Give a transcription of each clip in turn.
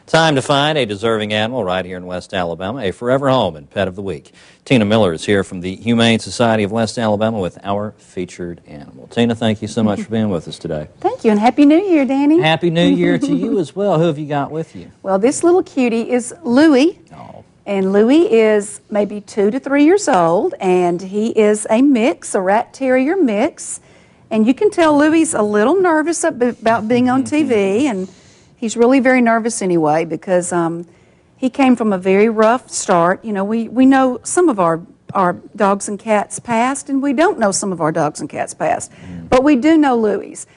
Time to find a deserving animal right here in West Alabama, a forever home and pet of the week. Tina Miller is here from the Humane Society of West Alabama with our featured animal. Tina, thank you so much for being with us today. Thank you, and Happy New Year, Danny. Happy New Year to you as well. Who have you got with you? Well, this little cutie is Louie. Oh. And Louie is maybe 2 to 3 years old, and he is a mix, a rat terrier mix. And you can tell Louie's a little nervous about being on TV, and he's really very nervous anyway because he came from a very rough start. You know, we know some of our dogs and cats past, and we don't know some of our dogs and cats past. But we do know Louie's.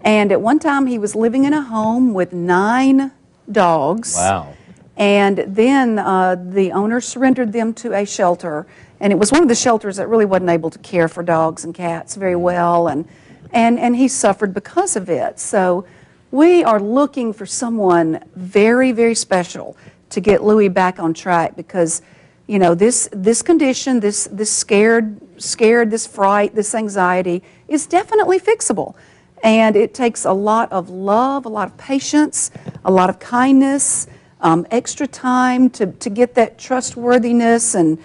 And at one time he was living in a home with 9 dogs. Wow. And then the owner surrendered them to a shelter, and it was one of the shelters that really wasn't able to care for dogs and cats very well, and he suffered because of it. So we are looking for someone very, very special to get Louie back on track because, you know, this condition, this scared, this fright, this anxiety is definitely fixable. And it takes a lot of love, a lot of patience, a lot of kindness, extra time to get that trustworthiness and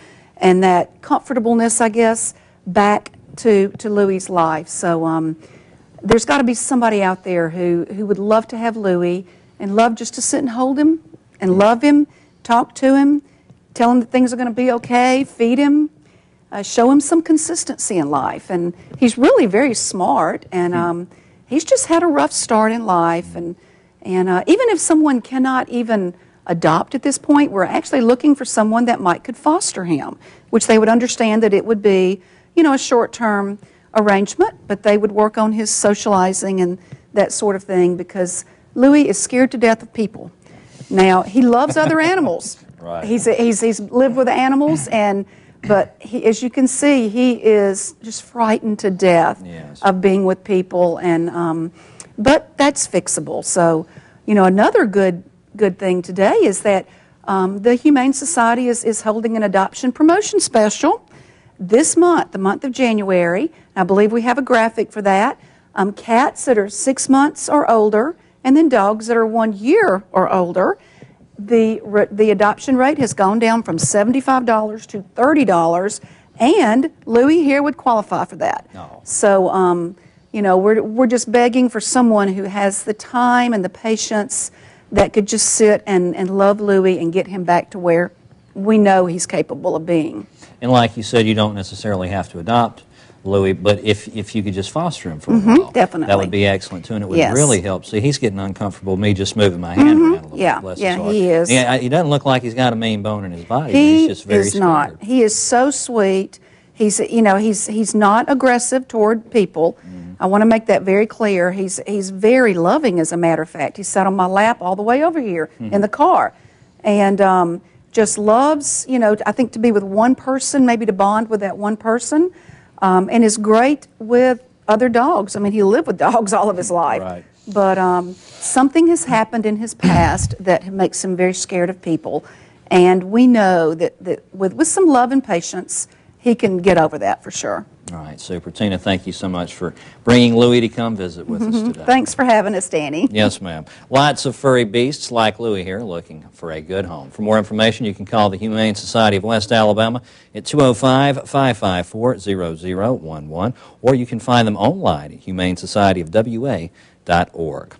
that comfortableness, I guess, back to Louie's life. So there's got to be somebody out there who would love to have Louie and love just to sit and hold him and love him, talk to him, tell him that things are going to be okay, feed him, show him some consistency in life. And he's really very smart, and he's just had a rough start in life. And even if someone cannot even adopt at this point, we're actually looking for someone that could foster him, which they would understand that it would be, you know, a short-term arrangement, but they would work on his socializing and that sort of thing because Louie is scared to death of people. Now, he loves other animals. Right. He's lived with animals, but as you can see, he is just frightened to death of being with people, and but that's fixable. So, you know, another good thing today is that the Humane Society is holding an adoption promotion special this month, the month of January. I believe we have a graphic for that. Cats that are 6 months or older, and then dogs that are 1 year or older. The adoption rate has gone down from $75 to $30, and Louie here would qualify for that. No. So, you know, we're just begging for someone who has the time and the patience that could just sit and love Louie and get him back to where we know he's capable of being. And like you said, you don't necessarily have to adopt Louie, but if you could just foster him for a while, definitely. that would be excellent too, and it would really help. See, he's getting uncomfortable, me just moving my hand around a little bit. Bless his heart. He is. Yeah, he doesn't look like he's got a mean bone in his body. He's just very scared. Not. He is so sweet. He's, you know, he's not aggressive toward people. I want to make that very clear. He's very loving, as a matter of fact. He sat on my lap all the way over here in the car, and just loves, you know, I think to be with one person, maybe to bond with that one person, and is great with other dogs. I mean, he lived with dogs all of his life. Right. But something has happened in his past that makes him very scared of people, and we know that with some love and patience, he can get over that for sure. All right, super. Tina, thank you so much for bringing Louie to come visit with us today. Thanks for having us, Danny. Yes, ma'am. Lots of furry beasts like Louie here looking for a good home. For more information, you can call the Humane Society of West Alabama at 205-554-0011, or you can find them online at humanesocietyofwa.org.